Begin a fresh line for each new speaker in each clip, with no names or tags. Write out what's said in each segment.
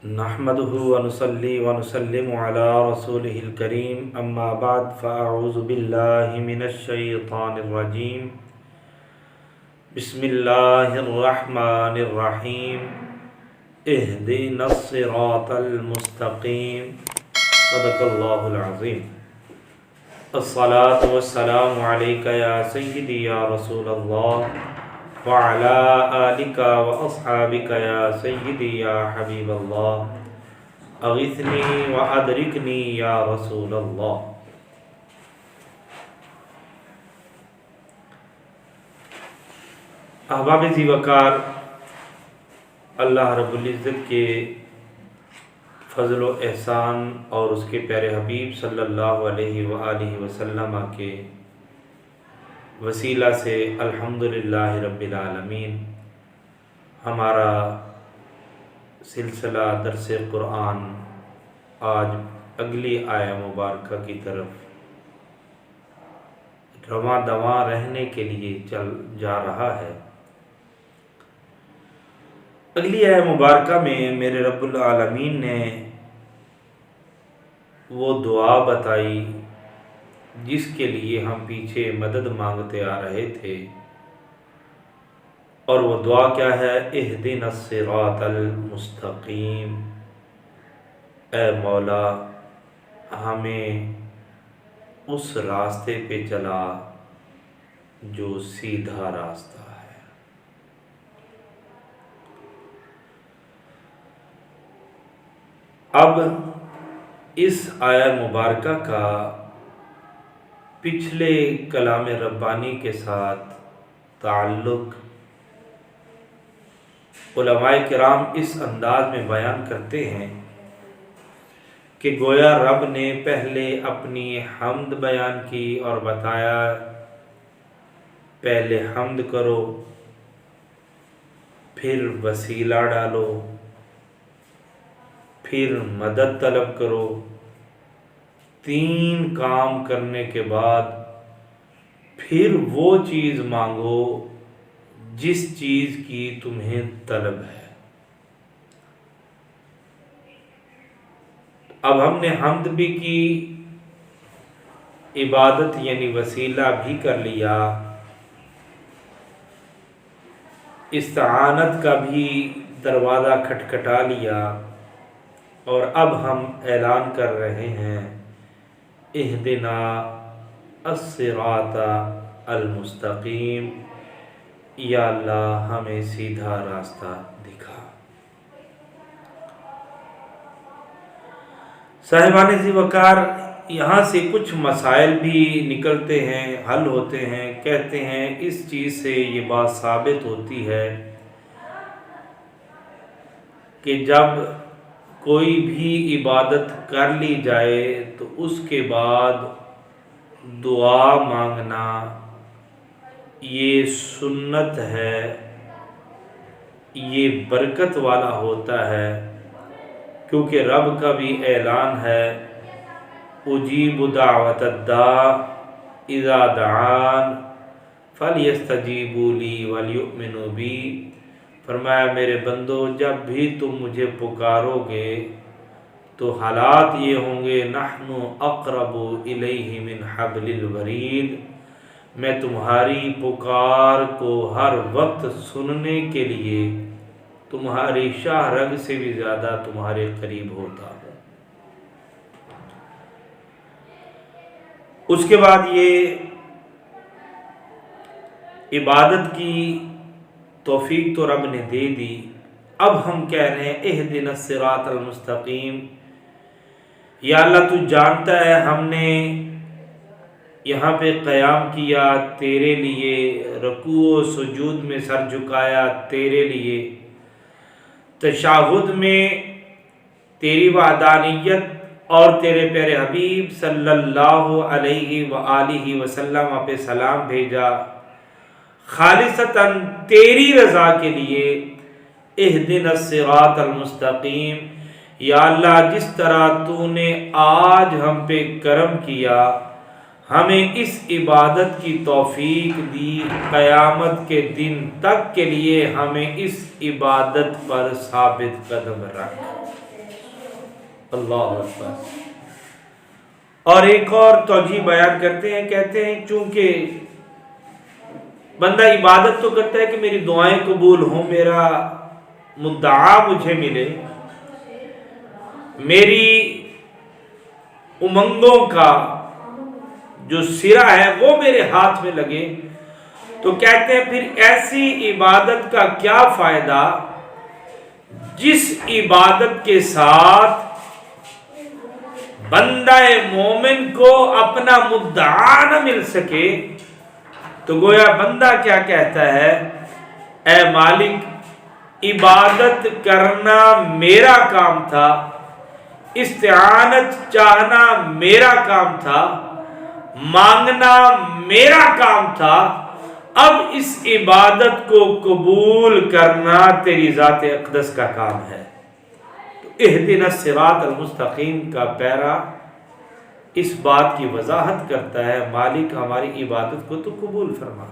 نحمده ونصلي ونسلم على رسوله الكريم اما بعد فاعوذ بالله من الشيطان الرجيم بسم الله الرحمن الرحيم اهدنا الصراط المستقيم صدق الله العظيم الصلاة والسلام عليك يا سيدي يا رسول الله وعلى آلك وأصحابك يا سيدي يا حبيب الله أغثني وأدركني يا رسول الله۔ احباب ذی وقار، اللہ رب العزت کے فضل و احسان اور اس کے پیارے حبیب صلی اللہ علیہ وآلہ وسلم کے وسیلہ سے الحمدللہ رب العالمین ہمارا سلسلہ درس قرآن آج اگلی آیہ مبارکہ کی طرف رواں دواں رہنے کے لیے چل جا رہا ہے۔ اگلی آیہ مبارکہ میں میرے رب العالمین نے وہ دعا بتائی جس کے لیے ہم پیچھے مدد مانگتے آ رہے تھے، اور وہ دعا کیا ہے؟ اہدنا الصراط المستقیم، اے مولا ہمیں اس راستے پہ چلا جو سیدھا راستہ ہے۔ اب اس آیہ مبارکہ کا پچھلے کلام ربانی کے ساتھ تعلق علماء کرام اس انداز میں بیان کرتے ہیں کہ گویا رب نے پہلے اپنی حمد بیان کی اور بتایا پہلے حمد کرو، پھر وسیلہ ڈالو، پھر مدد طلب کرو، تین کام کرنے کے بعد پھر وہ چیز مانگو جس چیز کی تمہیں طلب ہے۔ اب ہم نے حمد بھی کی، عبادت یعنی وسیلہ بھی کر لیا، استعانت کا بھی دروازہ کھٹکھٹا لیا، اور اب ہم اعلان کر رہے ہیں اہدنا الصراط المستقیم، یا اللہ ہمیں سیدھا راستہ دکھا۔ صاحبان ذی وقار، یہاں سے کچھ مسائل بھی نکلتے ہیں، حل ہوتے ہیں۔ کہتے ہیں اس چیز سے یہ بات ثابت ہوتی ہے کہ جب کوئی بھی عبادت کر لی جائے تو اس کے بعد دعا مانگنا یہ سنت ہے، یہ برکت والا ہوتا ہے، کیونکہ رب کا بھی اعلان ہے اجیب دعوت الداع اذا دعان فلیستجیبوا لی ولیؤمنوا بی۔ فرمایا میرے بندو جب بھی تم مجھے پکارو گے تو حالات یہ ہوں گے نحن اقرب الیہ من حبل الورید، میں تمہاری پکار کو ہر وقت سننے کے لیے تمہاری شاہ رگ سے بھی زیادہ تمہارے قریب ہوتا ہوں۔ اس کے بعد یہ عبادت کی توفیق تو رب نے دے دی، اب ہم کہہ رہے ہیں اہدنا الصراط المستقیم، یا اللہ تو جانتا ہے ہم نے یہاں پہ قیام کیا تیرے لیے، رکوع و سجود میں سر جھکایا تیرے لیے، تشہد میں تیری وحدانیت اور تیرے پیارے حبیب صلی اللہ علیہ وآلہ وسلم پہ سلام بھیجا خالصتاً تیری رضا کے لیے۔ اہدنا الصراط المستقیم، یا اللہ جس طرح تو نے آج ہم پہ کرم کیا، ہمیں اس عبادت کی توفیق دی، قیامت کے دن تک کے لیے ہمیں اس عبادت پر ثابت قدم رکھ۔ اللہ اکبر۔ اور ایک اور توجیہ بیان کرتے ہیں، کہتے ہیں چونکہ بندہ عبادت تو کرتا ہے کہ میری دعائیں قبول ہوں، میرا مدعا مجھے ملے، میری امنگوں کا جو سرا ہے وہ میرے ہاتھ میں لگے، تو کہتے ہیں پھر ایسی عبادت کا کیا فائدہ جس عبادت کے ساتھ بندہ مومن کو اپنا مدعا نہ مل سکے۔ تو گویا بندہ کیا کہتا ہے، اے مالک عبادت کرنا میرا کام تھا، استعانت چاہنا میرا کام تھا، مانگنا میرا کام تھا، اب اس عبادت کو قبول کرنا تیری ذات اقدس کا کام ہے۔ تو اہدنا الصراط المستقیم کا پیرا اس بات کی وضاحت کرتا ہے، مالک ہماری عبادت کو تو قبول فرما۔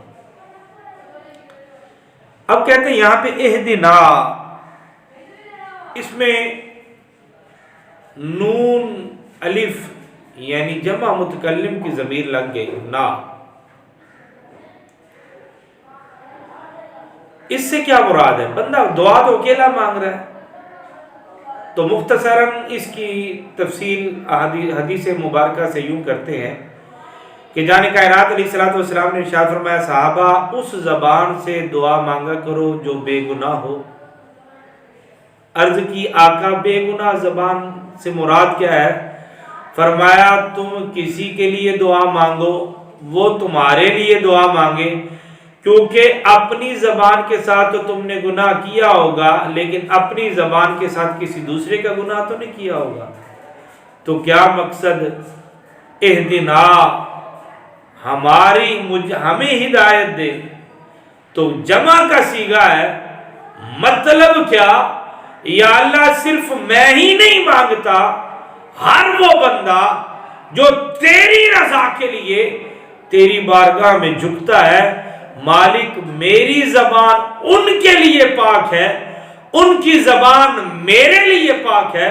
اب کہتے ہیں یہاں پہ اہدنا، اس میں نون الف یعنی جمع متکلم کی ضمیر لگ گئی نا، اس سے کیا مراد ہے؟ بندہ دعا تو اکیلا مانگ رہا ہے، تو مختصراً اس کی تفصیل حدیث مبارکہ سے یوں کرتے ہیں کہ جان کائنات علیہ الصلوۃ والسلام نے ارشاد فرمایا، صحابہ اس زبان سے دعا مانگا کرو جو بے گناہ ہو۔ عرض کی آقا بے گناہ زبان سے مراد کیا ہے؟ فرمایا تم کسی کے لیے دعا مانگو وہ تمہارے لیے دعا مانگے، کیونکہ اپنی زبان کے ساتھ تو تم نے گناہ کیا ہوگا، لیکن اپنی زبان کے ساتھ کسی دوسرے کا گناہ تو نہیں کیا ہوگا۔ تو کیا مقصد اہدنا، ہمیں ہدایت دے، تو جمع کا صیغہ ہے، مطلب کیا؟ یا اللہ صرف میں ہی نہیں مانگتا، ہر وہ بندہ جو تیری رضا کے لیے تیری بارگاہ میں جھکتا ہے، مالک میری زبان ان کے لیے پاک ہے، ان کی زبان میرے لیے پاک ہے،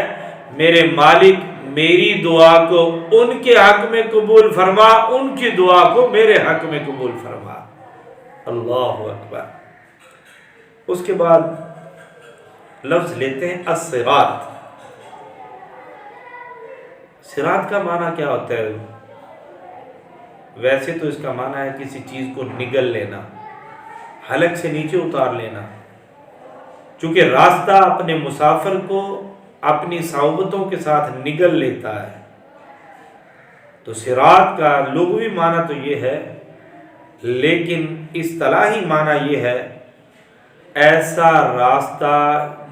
میرے مالک میری دعا کو ان کے حق میں قبول فرما، ان کی دعا کو میرے حق میں قبول فرما۔ اللہ اکبر۔ اس کے بعد لفظ لیتے ہیں الصراط۔ صراط کا معنی کیا ہوتا ہے؟ ویسے تو اس کا معنی ہے کسی چیز کو نگل لینا، حلق سے نیچے اتار لینا، چونکہ راستہ اپنے مسافر کو اپنی صحبتوں کے ساتھ نگل لیتا ہے۔ تو صراط کا لغوی معنی تو یہ ہے، لیکن اصطلاحی معنی یہ ہے ایسا راستہ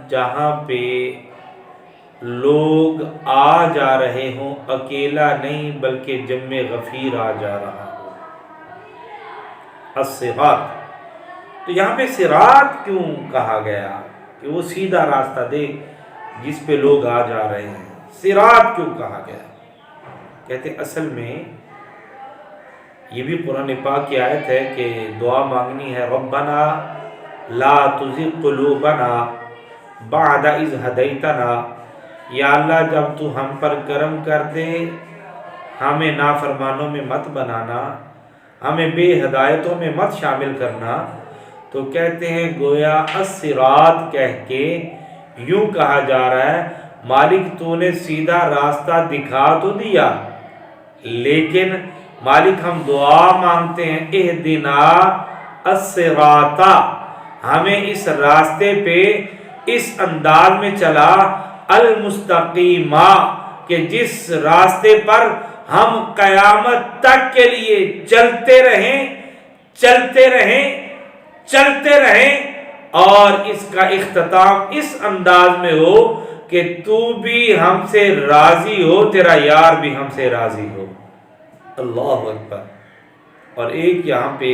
جہاں پہ لوگ آ جا رہے ہوں، اکیلا نہیں بلکہ جمع غفیر آ جا رہا ہو۔ الصراط، تو یہاں پہ صراط کیوں کہا گیا کہ وہ سیدھا راستہ دے جس پہ لوگ آ جا رہے ہیں؟ صراط کیوں کہا گیا؟ کہتے اصل میں یہ بھی قرآن پاک کی آیت ہے کہ دعا مانگنی ہے، ربنا لا تزغ قلوبنا بعد اذ ہدیتنا، یا اللہ جب تو ہم پر کرم کر دے ہمیں نافرمانوں میں مت بنانا، ہمیں بے ہدایتوں میں مت شامل کرنا۔ تو کہتے ہیں گویا الصراط کہہ کے یوں کہا جا رہا ہے، مالک تو نے سیدھا راستہ دکھا تو دیا، لیکن مالک ہم دعا مانگتے ہیں اہدنا الصراط، ہمیں اس راستے پہ اس انداز میں چلا المستقیمہ کہ جس راستے پر ہم قیامت تک کے لیے چلتے رہیں اور اس کا اختتام اس انداز میں ہو کہ تو بھی ہم سے راضی ہو، تیرا یار بھی ہم سے راضی ہو۔ اللہ اکبر۔ اور ایک یہاں پہ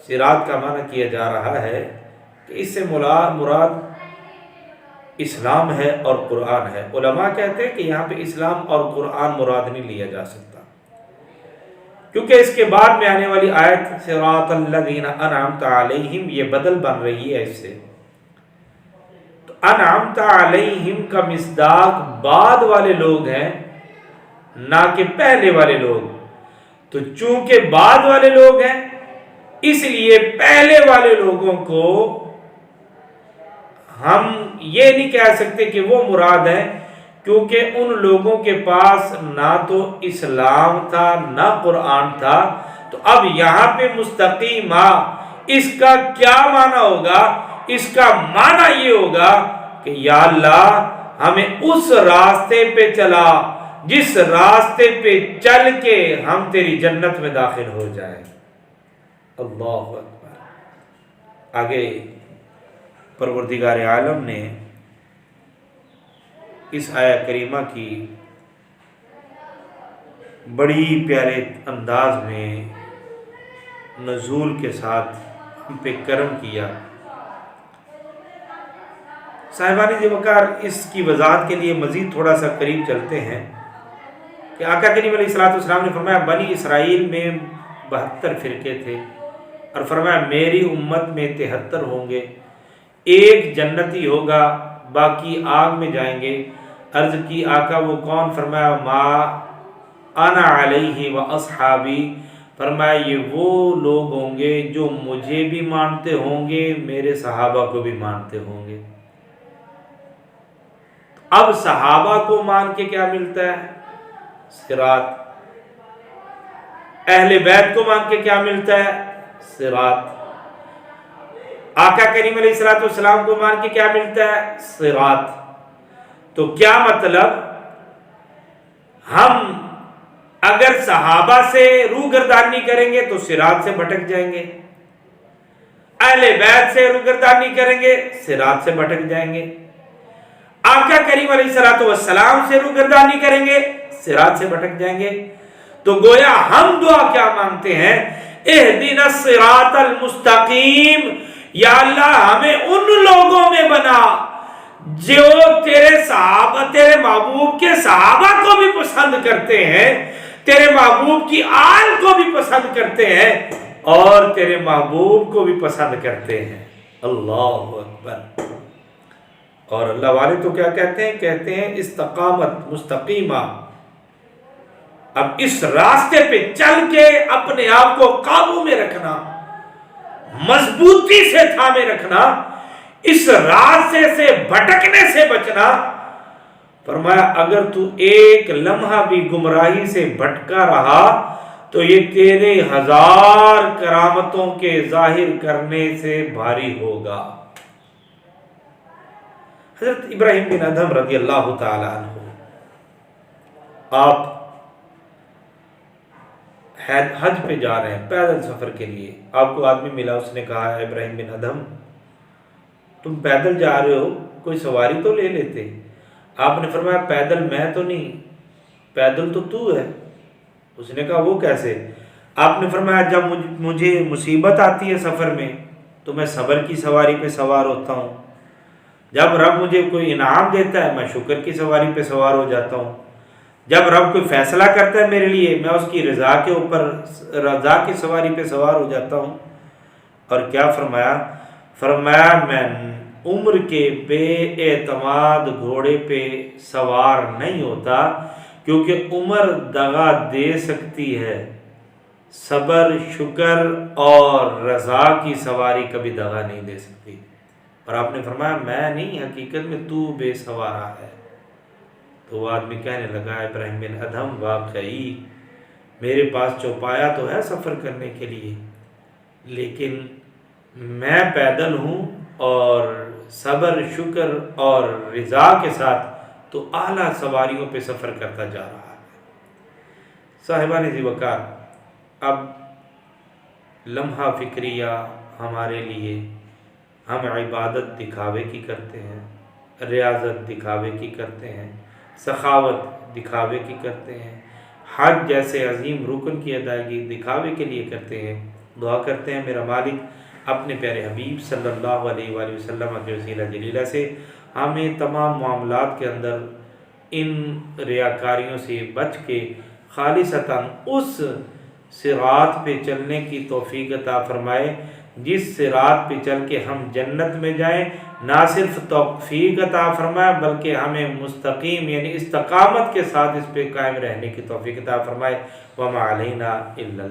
صراط کا معنی کیا جا رہا ہے کہ اس سے مراد اسلام ہے اور قرآن ہے۔ علماء کہتے ہیں کہ یہاں پہ اسلام اور قرآن مراد نہیں لیا جا سکتا، کیونکہ اس کے بعد میں آنے والی آیت صراط الذین انعمت علیہم یہ بدل بن رہی ہے اس سے۔ تو انعمت علیہم کا مصداق بعد والے لوگ ہیں نہ کہ پہلے والے لوگ، تو چونکہ بعد والے لوگ ہیں اس لیے پہلے والے لوگوں کو ہم یہ نہیں کہہ سکتے کہ وہ مراد ہے، کیونکہ ان لوگوں کے پاس نہ تو اسلام تھا نہ قرآن تھا۔ تو اب یہاں پہ مستقیما اس کا کیا معنی ہوگا؟ اس کا معنی یہ ہوگا کہ یا اللہ ہمیں اس راستے پہ چلا جس راستے پہ چل کے ہم تیری جنت میں داخل ہو جائیں۔ اللہ اکبر۔ آگے پروردگار عالم نے اس آیہ کریمہ کی بڑی پیارے انداز میں نزول کے ساتھ ہم پہ کرم کیا۔ صاحبان جی وقار اس کی وضاحت کے لیے مزید تھوڑا سا قریب چلتے ہیں کہ آقا کریم علیہ الصلوۃ والسلام نے فرمایا بنی اسرائیل میں 72 فرقے تھے، اور فرمایا میری امت میں 73 ہوں گے، ایک جنتی ہوگا باقی آگ میں جائیں گے۔ عرض کی آقا وہ کون؟ فرمایا ما انا علیہ و اصحابی، فرمایا یہ وہ لوگ ہوں گے جو مجھے بھی مانتے ہوں گے، میرے صحابہ کو بھی مانتے ہوں گے۔ اب صحابہ کو مان کے کیا ملتا ہے؟ صراط۔ اہل بیت کو مان کے کیا ملتا ہے؟ صراط۔ آقا کریم علیہ الصلوۃ والسلام کو مان کے کیا ملتا ہے؟ صراط۔ تو کیا مطلب؟ ہم اگر صحابہ سے روگردانی کریں گے تو صراط سے بھٹک جائیں گے، اہل بیت سے روگردانی کریں گے صراط سے بھٹک جائیں گے، آقا کریم علیہ الصلوۃ والسلام سے روگردانی کریں گے صراط سے بھٹک جائیں گے۔ تو گویا ہم دعا کیا مانگتے ہیں؟ اہدنا الصراط المستقیم، یا اللہ ہمیں ان لوگوں میں بنا جو تیرے صحابہ، تیرے محبوب کے صحابہ کو بھی پسند کرتے ہیں، تیرے محبوب کی آل کو بھی پسند کرتے ہیں، اور تیرے محبوب کو بھی پسند کرتے ہیں۔ اللہ اکبر۔ اور اللہ والے تو کیا کہتے ہیں؟ کہتے ہیں استقامت مستقیمہ۔ اب اس راستے پہ چل کے اپنے آپ کو قابو میں رکھنا، مضبوطی سے تھامے رکھنا، اس راستے سے بھٹکنے سے بچنا۔ فرمایا اگر تو ایک لمحہ بھی گمراہی سے بھٹکا رہا تو یہ تیرے 1000 کرامتوں کے ظاہر کرنے سے بھاری ہوگا۔ حضرت ابراہیم بن ادھم رضی اللہ تعالی عنہ، آپ حج پہ جا رہے ہیں پیدل سفر کے لیے، آپ کو آدمی ملا، اس نے کہا ابراہیم بن ادھم تم پیدل جا رہے ہو، کوئی سواری تو لے لیتے۔ آپ نے فرمایا پیدل میں تو نہیں، پیدل تو ہے۔ اس نے کہا وہ کیسے؟ آپ نے فرمایا جب مجھے مصیبت آتی ہے سفر میں تو میں صبر کی سواری پہ سوار ہوتا ہوں، جب رب مجھے کوئی انعام دیتا ہے میں شکر کی سواری پہ سوار ہو جاتا ہوں، جب رب کوئی فیصلہ کرتا ہے میرے لیے میں اس کی رضا کے اوپر رضا کی سواری پہ سوار ہو جاتا ہوں۔ اور کیا فرمایا؟ فرمایا میں عمر کے بے اعتماد گھوڑے پہ سوار نہیں ہوتا، کیونکہ عمر دغا دے سکتی ہے، صبر شکر اور رضا کی سواری کبھی دغا نہیں دے سکتی۔ اور آپ نے فرمایا میں نہیں، حقیقت میں تو بے سوارا ہے۔ تو وہ آدمی کہنے لگا ابراہیم بن ادھم واقعی میرے پاس چوپایا تو ہے سفر کرنے کے لیے، لیکن میں پیدل ہوں اور صبر شکر اور رضا کے ساتھ تو اعلیٰ سواریوں پہ سفر کرتا جا رہا ہے۔ صاحبان ذی وقار، اب لمحہ فکریہ ہمارے لیے، ہم عبادت دکھاوے کی کرتے ہیں، ریاضت دکھاوے کی کرتے ہیں، سخاوت دکھاوے کی کرتے ہیں، حج جیسے عظیم رکن کی ادائیگی دکھاوے کے لیے کرتے ہیں۔ دعا کرتے ہیں میرا مالک اپنے پیارے حبیب صلی اللہ علیہ وآلہ وسلم کے وسیلہ جلیلہ سے ہمیں تمام معاملات کے اندر ان ریاکاریوں سے بچ کے خالصتاً اس صراط پہ چلنے کی توفیق عطا فرمائے جس صراط پہ چل کے ہم جنت میں جائیں، نہ صرف توفیق عطا فرمائے بلکہ ہمیں مستقیم یعنی استقامت کے ساتھ اس پہ قائم رہنے کی توفیق عطا فرمائے۔ وما علینا الا